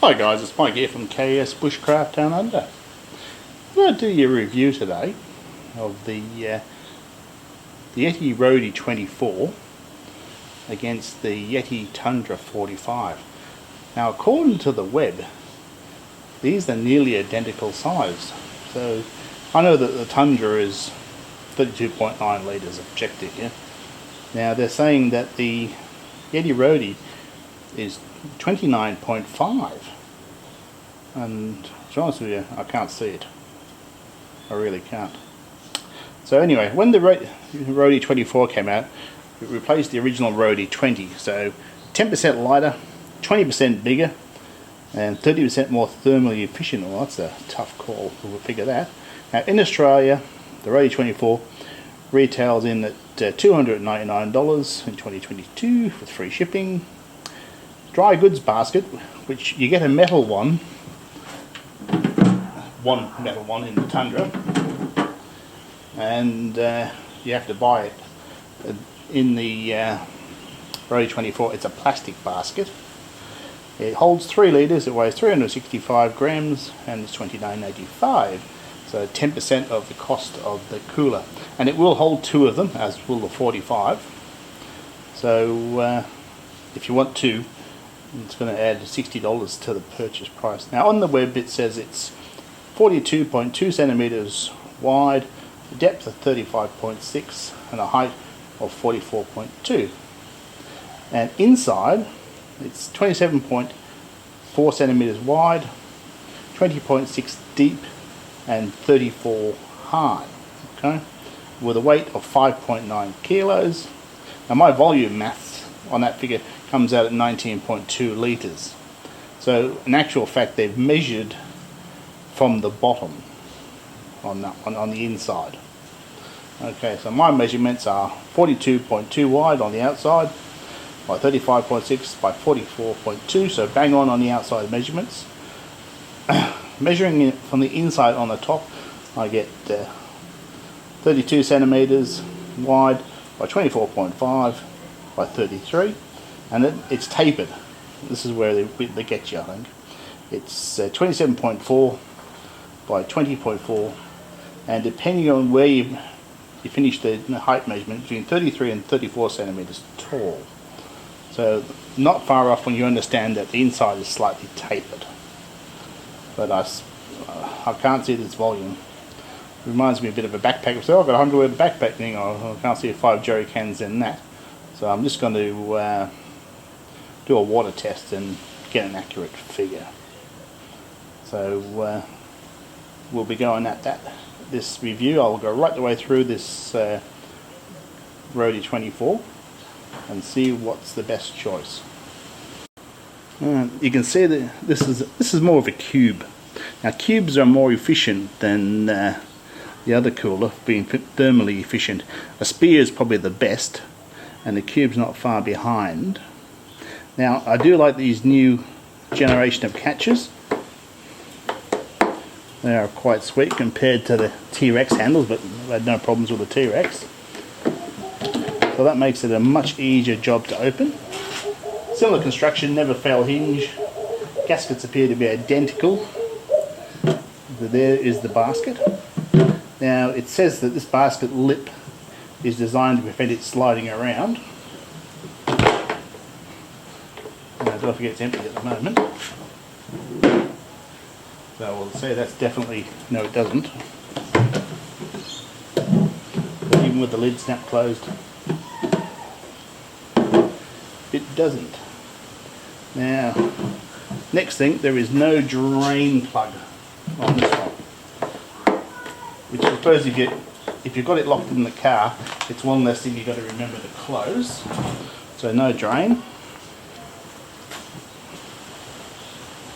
Hi guys, it's Mike here from KS Bushcraft Down Under. I'm going to do you a review today of the Yeti Roadie 24 against the Yeti Tundra 45. Now according to the web, these are nearly identical size. So I know that the Tundra is 32.9 litres objective here. Now they're saying that the Yeti Roadie is 29.5, and to be honest with you, I can't see it. I really can't. So anyway, when the Roadie 24 came out, it replaced the original Roadie 20, so 10% lighter, 20% bigger, and 30% more thermally efficient. Well, that's a tough call, we'll figure that. Now in Australia, the Roadie 24 retails in at $299 in 2022 with free shipping. Dry goods basket, which you get a metal one metal one in the Tundra, and you have to buy it. In the Roadie 24 it's a plastic basket. It holds 3 litres, it weighs 365 grams, and it's $29.85, so 10% of the cost of the cooler, and it will hold 2 of them, as will the 45. So if you want to, it's going to add $60 to the purchase price. Now on the web it says it's 42.2 centimeters wide, a depth of 35.6, and a height of 44.2. And inside it's 27.4 centimeters wide, 20.6 deep, and 34 high. Okay, with a weight of 5.9 kilos. Now my volume maths on that figure comes out at 19.2 litres. So in actual fact they've measured from the bottom on the inside. Okay, so my measurements are 42.2 wide on the outside by 35.6 by 44.2, so bang on the outside measurements. Measuring it from the inside on the top, I get 32 centimeters wide by 24.5 by 33, and it's tapered. This is where they get you, I think. It's 27.4 by 20.4, and depending on where you finish the height measurement, between 33 and 34 centimeters tall. So not far off when you understand that the inside is slightly tapered. But I can't see this volume. It reminds me a bit of a backpack. So I've got a 100-litre backpack thing. I can't see 5 jerry cans in that. So I'm just going to do a water test and get an accurate figure. So we'll be going at this review. I'll go right the way through this Roadie 24 and see what's the best choice. You can see that this is more of a cube. Now cubes are more efficient than the other cooler, being thermally efficient. A spear is probably the best, and the cube's not far behind. Now I do like these new generation of catches. They are quite sweet compared to the T-Rex handles, but I had no problems with the T-Rex. So that makes it a much easier job to open. Similar construction, never fail hinge. Gaskets appear to be identical. There is the basket. Now it says that this basket lip is designed to prevent it sliding around. Now, don't forget it's empty at the moment. So we'll say that's definitely, no it doesn't. But even with the lid snap closed, it doesn't. Now, next thing, there is no drain plug on this one. Which I suppose if you've got it locked in the car, it's one less thing you've got to remember to close. So no drain.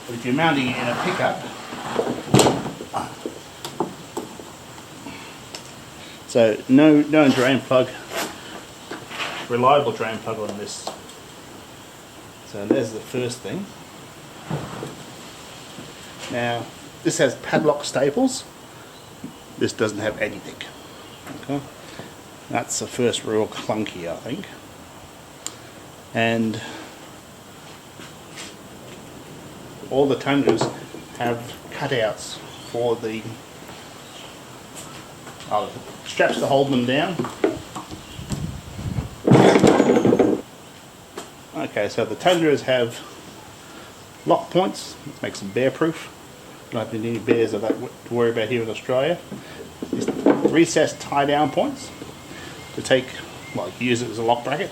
But if you're mounting it in a pickup, so no drain plug, reliable drain plug on this. So there's the first thing. Now this has padlock staples. This doesn't have anything. Okay, that's the first real clunky, I think. And all the Tundras have cutouts for the straps to hold them down. Okay, so the Tundras have lock points, which makes them bear proof. Don't have any bears of that to worry about here in Australia. Just recessed tie down points to take, well, use it as a lock bracket.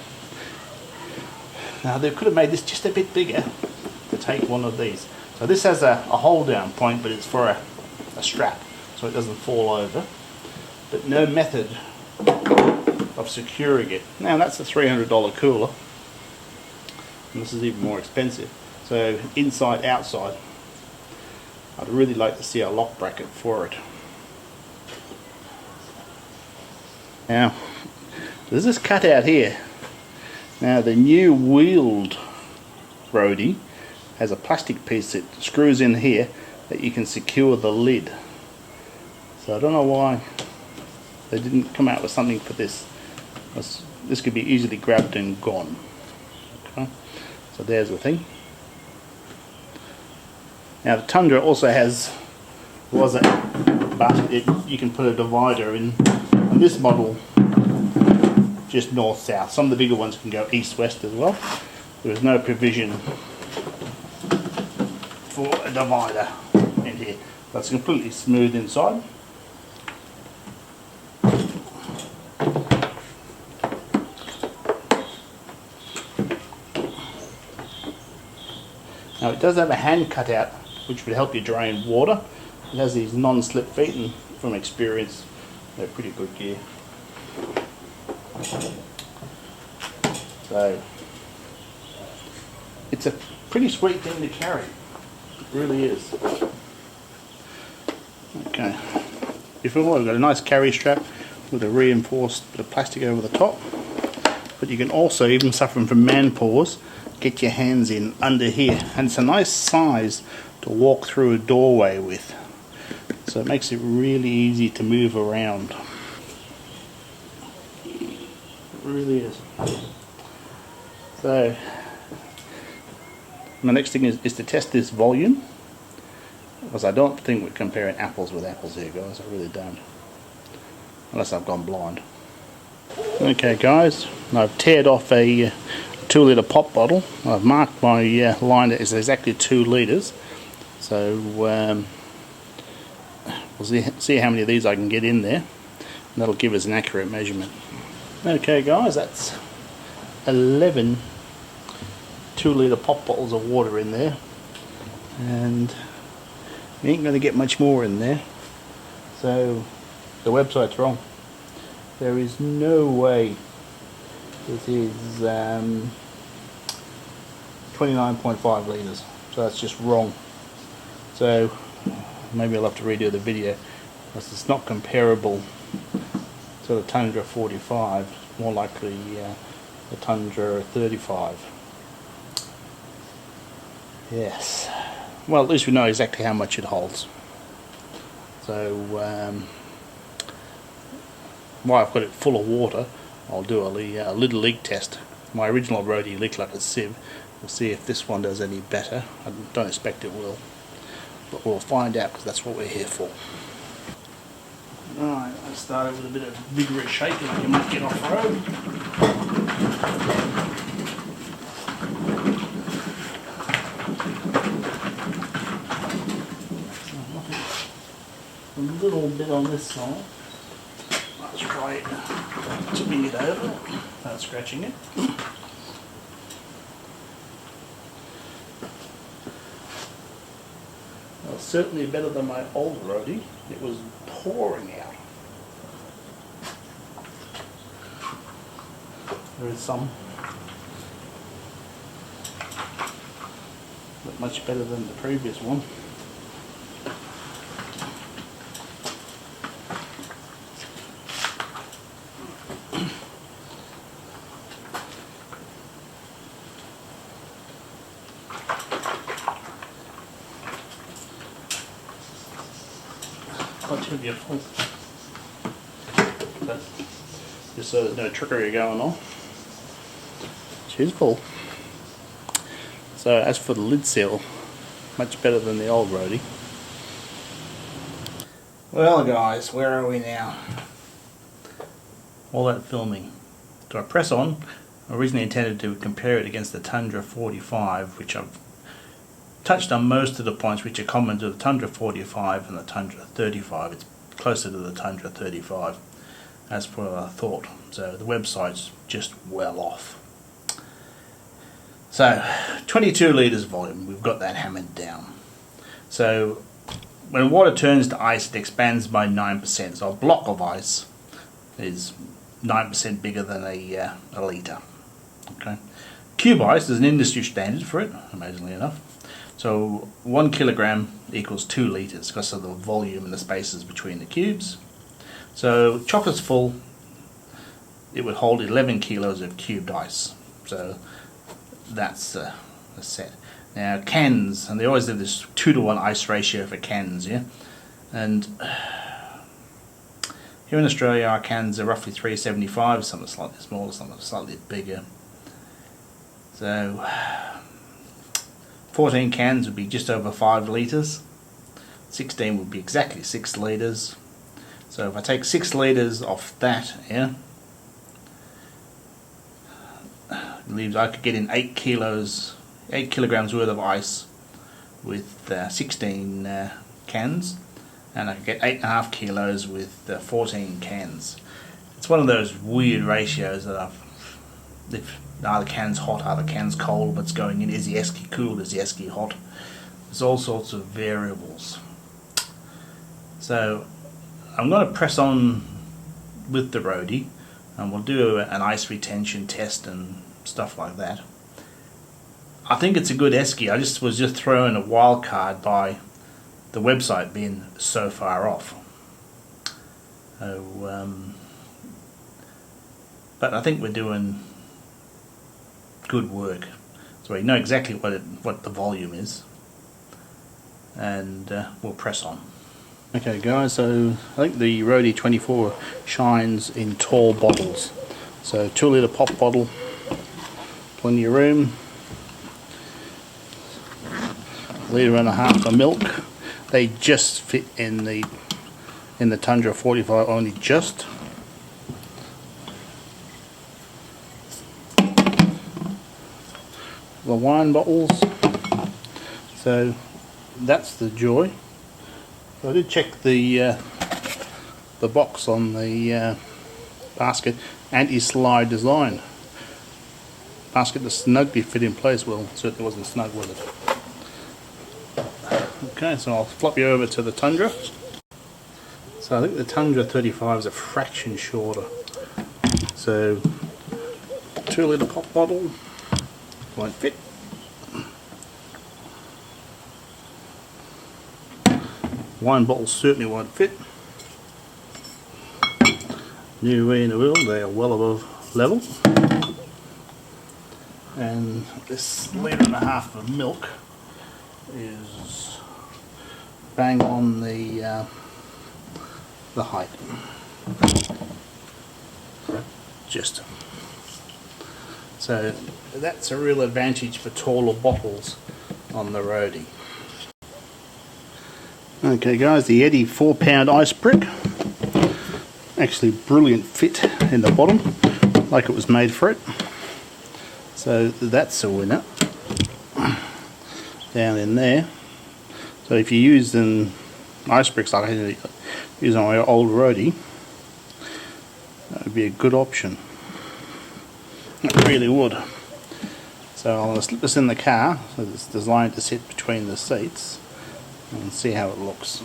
Now they could have made this just a bit bigger to take one of these. So this has a hold down point, but it's for a strap so it doesn't fall over. But no method of securing it. Now that's a $300 cooler. And this is even more expensive. So inside, outside, I'd really like to see a lock bracket for it. Now, there's this cutout here. Now the new wheeled Roadie has a plastic piece that screws in here that you can secure the lid. So I don't know why they didn't come out with something for this. This could be easily grabbed and gone. Okay, so there's the thing. Now the Tundra also has, but you can put a divider in. On this model, just north-south. Some of the bigger ones can go east-west as well. There is no provision for a divider in here. That's completely smooth inside. Now it does have a hand cutout which would help you drain water. It has these non-slip feet, and from experience they're pretty good gear. So it's a pretty sweet thing to carry. It really is. Okay. Before I've got a nice carry strap with a reinforced bit of plastic over the top. But you can also, even suffering from man paws, get your hands in under here. And it's a nice size to walk through a doorway with. So it makes it really easy to move around. It really is. So the next thing is to test this volume, because I don't think we're comparing apples with apples here, guys. I really don't, unless I've gone blind. Okay guys, I've teared off a 2 litre pop bottle. I've marked my line that is exactly 2 litres. So we'll see how many of these I can get in there, and that'll give us an accurate measurement. Okay guys, that's 11 2 litre pop bottles of water in there, and you ain't going to get much more in there. So the website's wrong. There is no way this is 29.5 litres, so that's just wrong. So maybe I'll have to redo the video, because it's not comparable to the Tundra 45, more likely the Tundra 35. Yes, well, at least we know exactly how much it holds. So while I've got it full of water, I'll do a little leak test. My original Roadie leaked like a sieve. We'll see if this one does any better. I don't expect it will, but we'll find out, because that's what we're here for. Alright, I started with a bit of vigorous shaking like you might get off road. A little bit on this side. Let's try tipping it over without scratching it. Well, certainly better than my old Roadie. It was pouring out. There is some, but much better than the previous one. Not too beautiful. But just so there's no trickery going on. She's full. So as for the lid seal, Much better than the old Roadie. Well guys, where are we now? All that filming. Do I press on? I originally intended to compare it against the Tundra 45, which I've touched on most of the points which are common to the Tundra 45 and the Tundra 35. It's closer to the Tundra 35 as per I thought. So the website's just well off. So 22 litres volume, we've got that hammered down. So when water turns to ice, it expands by 9%. So a block of ice is 9% bigger than a litre. Okay. Cube ice is an industry standard for it, amazingly enough. So 1 kilogram equals 2 litres because of the volume and the spaces between the cubes. So chocolate's full, it would hold 11 kilos of cubed ice. So that's a set. Now cans, and they always have this 2-to-1 ice ratio for cans, yeah? And here in Australia our cans are roughly 375, some are slightly smaller, some are slightly bigger. So 14 cans would be just over 5 litres, 16 would be exactly 6 litres. So if I take 6 litres off that, yeah, it leaves, I could get in 8 kilograms worth of ice with 16 cans, and I could get 8.5 kilos with 14 cans. It's one of those weird ratios that are the cans hot, are the cans cold, what's going in, is the esky cool, is the esky hot? There's all sorts of variables. So I'm going to press on with the Roadie and we'll do an ice retention test and stuff like that. I think it's a good esky. I was just thrown a wild card by the website being so far off. But I think we're doing good work. So we know exactly what the volume is, and we'll press on. Okay guys, so I think the Roadie 24 shines in tall bottles. So 2 litre pop bottle, plenty of room. 1.5 litres of milk. They just fit in the Tundra 45, only just. The wine bottles. So that's the joy. So I did check the box on the basket, anti-slide design. Basket to snugly fit in place. Well, it certainly wasn't snug with it. Okay, so I'll flop you over to the Tundra. So I think the Tundra 35 is a fraction shorter. So 2 litre pop bottle won't fit. Wine bottles certainly won't fit. New way in the world, they are well above level. And this 1.5 litres of milk is bang on the height. Just so that's a real advantage for taller bottles on the Roadie. Okay guys, the Yeti 4-pound ice brick. Actually brilliant fit in the bottom, like it was made for it. So that's a winner. Down in there. So if you use an ice bricks like I use on my old Roadie, that would be a good option. It really would. So I'm going to slip this in the car, so it's designed to sit between the seats, and see how it looks.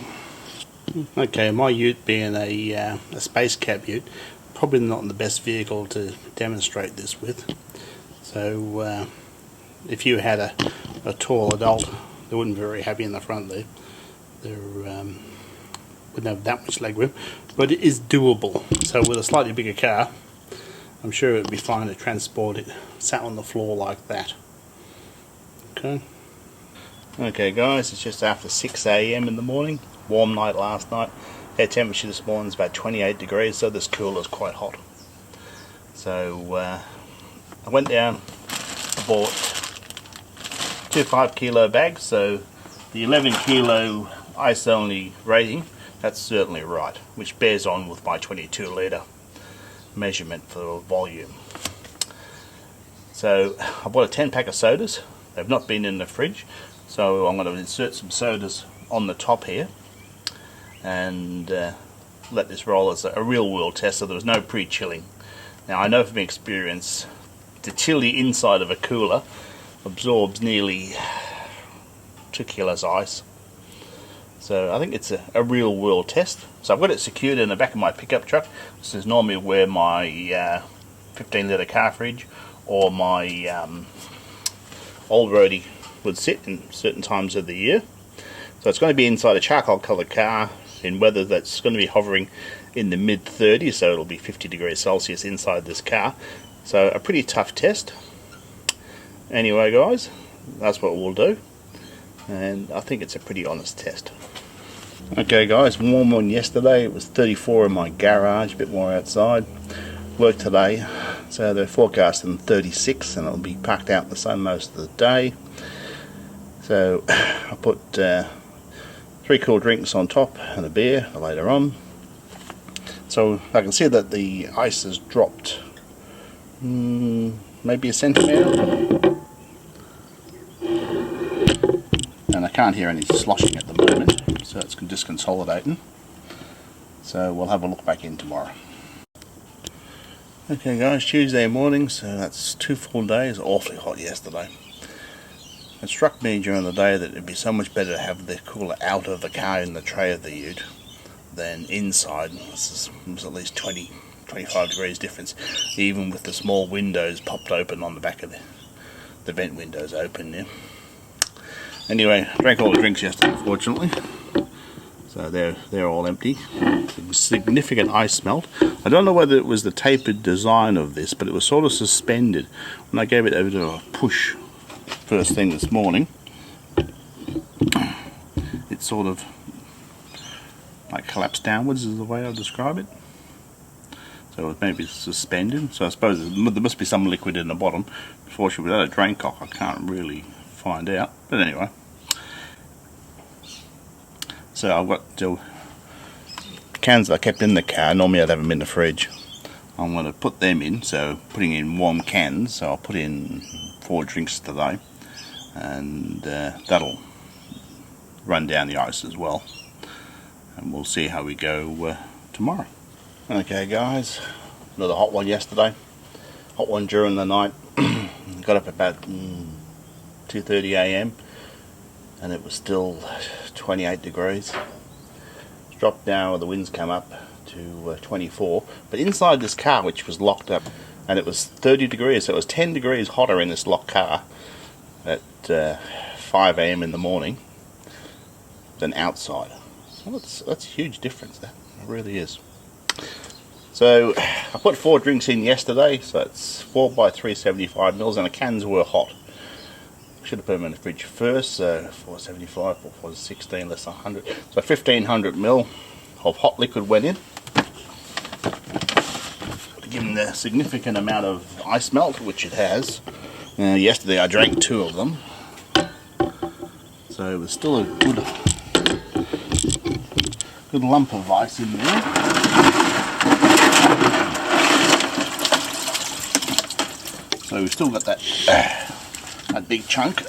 Okay, my ute being a space cab ute, probably not the best vehicle to demonstrate this with. So if you had a tall adult, they wouldn't be very happy in the front there. They wouldn't have that much leg room, but it is doable. So with a slightly bigger car, I'm sure it would be fine to transport it sat on the floor like that. Okay guys, it's just after 6 AM in the morning. Warm night last night. Air temperature this morning is about 28 degrees, so this cooler is quite hot. So I went down, bought 2 5 kilo bags, so the 11 kilo ice only rating, that's certainly right, which bears on with my 22 litre measurement for volume. So I bought a 10 pack of sodas. They've not been in the fridge, so I'm going to insert some sodas on the top here and let this roll as a real world test, so there was no pre-chilling. Now I know from experience the chilly inside of a cooler absorbs nearly 2 kilos ice. So I think it's a real world test. So I've got it secured in the back of my pickup truck. This is normally where my 15 litre car fridge or my old roadie would sit in certain times of the year. So it's going to be inside a charcoal coloured car in weather that's going to be hovering in the mid 30s, so it'll be 50 degrees Celsius inside this car. So a pretty tough test. Anyway guys, that's what we'll do, and I think it's a pretty honest test. Okay guys, warm one yesterday. It was 34 in my garage, a bit more outside. Work today, so they're forecasting 36, and it'll be packed out in the sun most of the day. So I put 3 cool drinks on top and a beer later on. So I can see that the ice has dropped maybe a centimetre, and I can't hear any sloshing at the moment, so it's just consolidating. So we'll have a look back in tomorrow. Okay guys, Tuesday morning, so that's 2 full days. Awfully hot yesterday. It struck me during the day that it'd be so much better to have the cooler out of the car in the tray of the ute than inside. This was at least 20-25 degrees difference, even with the small windows popped open on the back of the vent windows open there. Anyway, drank all the drinks yesterday, unfortunately. So they're all empty. Significant ice melt. I don't know whether it was the tapered design of this, but it was sort of suspended. When I gave it a bit of a push first thing this morning, it sort of like collapsed downwards is the way I describe it. So it was maybe suspended. So I suppose there must be some liquid in the bottom. Unfortunately, without a drain cock, I can't really find out. But anyway, so I've got cans that I kept in the car. Normally I'd have them in the fridge. I'm going to put them in, so putting in warm cans. So I'll put in 4 drinks today, and that'll run down the ice as well, and we'll see how we go tomorrow. Okay guys, another hot one yesterday, hot one during the night. Got up about 2:30 AM and it was still 28 degrees. It's dropped now, the winds come up to 24, but inside this car, which was locked up, and it was 30 degrees, so it was 10 degrees hotter in this locked car at 5 AM in the morning than outside. So that's a huge difference, that it really is. So I put 4 drinks in yesterday, so it's 4 by 375 mils, and the cans were hot. Should have put them in the fridge first, so 475, 4 16, less than 100. So 1500 mil of hot liquid went in, given the significant amount of ice melt, which it has. Yesterday I drank 2 of them, so it was still a good lump of ice in there. So we've still got that big chunk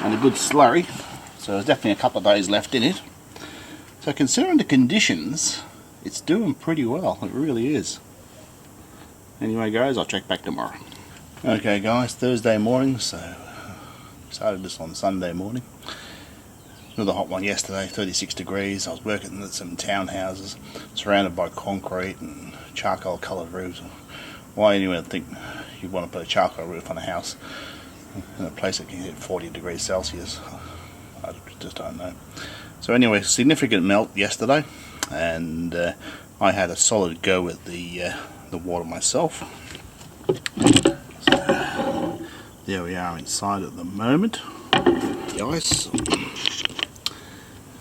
and a good slurry, so there's definitely a couple of days left in it. So considering the conditions, it's doing pretty well, it really is. Anyway guys, I'll check back tomorrow. Okay guys, Thursday morning, so started this on Sunday morning. Another hot one yesterday, 36 degrees. I was working at some townhouses surrounded by concrete and charcoal coloured roofs. Why anyone would think you'd want to put a charcoal roof on a house in a place that can hit 40 degrees Celsius? I just don't know. So anyway, significant melt yesterday, and I had a solid go with the water myself. So there we are inside at the moment, the ice.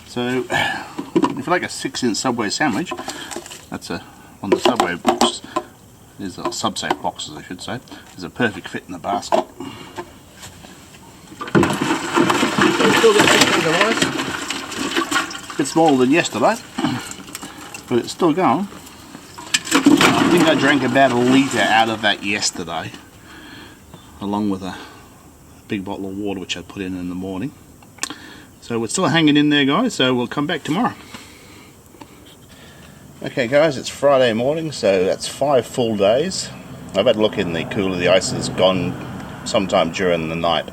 So if you like a 6-inch Subway sandwich, that's on the Subway box. These are sub-safe boxes, I should say. There's a perfect fit in the basket. still got 6 litres of ice. A bit smaller than yesterday, but it's still going. I think I drank about 1 litre out of that yesterday, along with a big bottle of water which I put in the morning. So we're still hanging in there, guys, so we'll come back tomorrow. Okay guys, it's Friday morning, so that's 5 full days. I've had a look in the cooler. The ice has gone sometime during the night.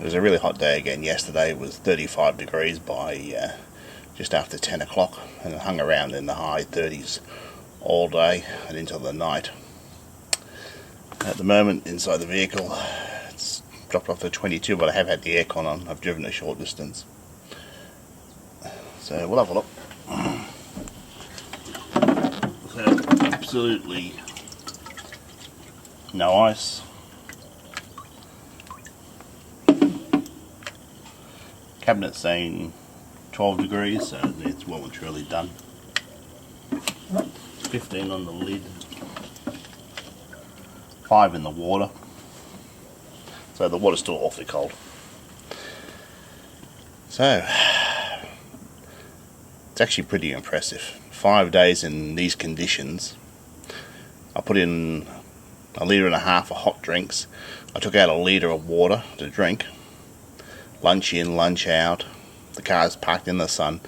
It was a really hot day again yesterday. It was 35 degrees by just after 10 o'clock, and it hung around in the high 30s all day and into the night. At the moment inside the vehicle it's dropped off to 22, but I have had the aircon on. I've driven a short distance, so we'll have a look. So absolutely no ice. Cabinet saying 12 degrees, so it's well and truly done. 15 on the lid, 5 in the water, so the water's still awfully cold. So it's actually pretty impressive. 5 days in these conditions. I put in 1.5 litres of hot drinks. I took out 1 litre of water to drink. Lunch in, lunch out. The car's parked in the sun.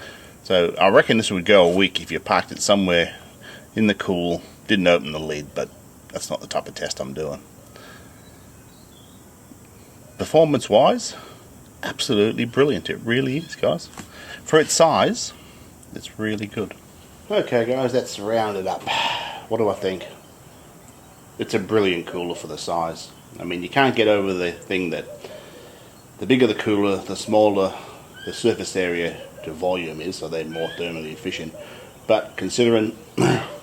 So I reckon this would go a week if you parked it somewhere in the cool, didn't open the lid, but that's not the type of test I'm doing. Performance wise, absolutely brilliant. It really is, guys. For its size, it's really good. Okay guys, that's rounded up. What do I think? It's a brilliant cooler for the size. I mean, you can't get over the thing that the bigger the cooler, the smaller the surface area to volume is, so they're more thermally efficient. But considering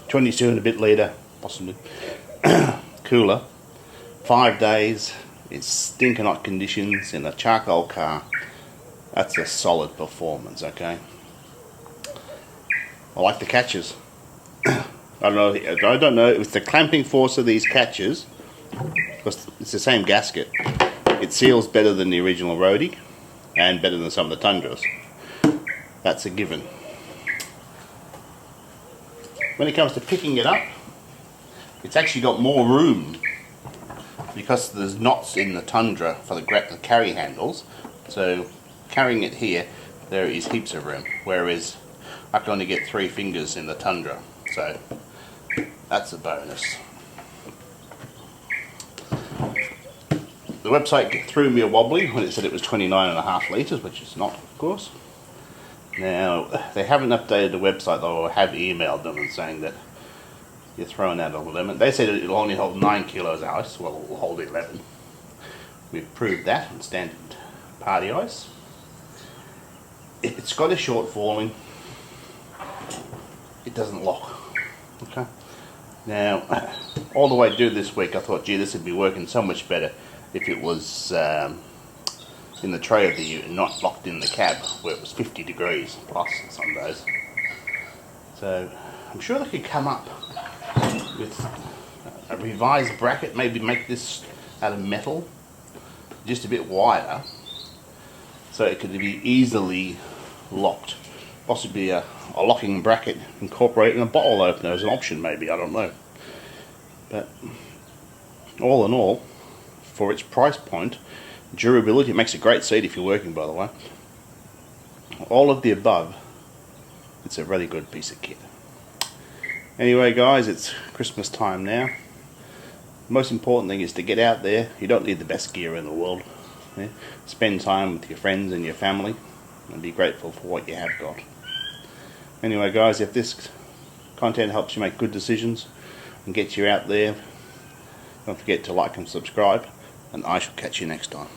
22 and a bit litre, possibly, cooler, 5 days, it's stinking hot conditions in a charcoal car, that's a solid performance, okay? I like the catches. I don't know if it's the clamping force of these catches, because it's the same gasket. It seals better than the original Roadie, and better than some of the Tundras. That's a given. When it comes to picking it up, it's actually got more room, because there's knots in the Tundra for the carry handles. So carrying it here, there is heaps of room, whereas I can only get 3 fingers in the Tundra, so that's a bonus. The website threw me a wobbly when it said it was 29.5 litres, which is not, of course. Now, they haven't updated the website, though. I have emailed them and saying that you're throwing out a limit. They said it'll only hold 9 kilos of ice. Well, it will hold 11. We've proved that on standard party ice. It's got a short falling. It doesn't lock. Okay. Now, all the way through this week, I thought, gee, this would be working so much better if it was in the tray of the ute and not locked in the cab where it was 50 degrees plus some days. So I'm sure they could come up with a revised bracket, maybe make this out of metal, just a bit wider, so it could be easily locked. Possibly a locking bracket incorporating a bottle opener as an option, maybe, I don't know. But all in all, for its price point, durability, it makes a great seat if you're working, by the way. All of the above, it's a really good piece of kit. Anyway guys, it's Christmas time now. The most important thing is to get out there. You don't need the best gear in the world. Yeah? Spend time with your friends and your family and be grateful for what you have got. Anyway guys, if this content helps you make good decisions and get you out there, don't forget to like and subscribe, and I shall catch you next time.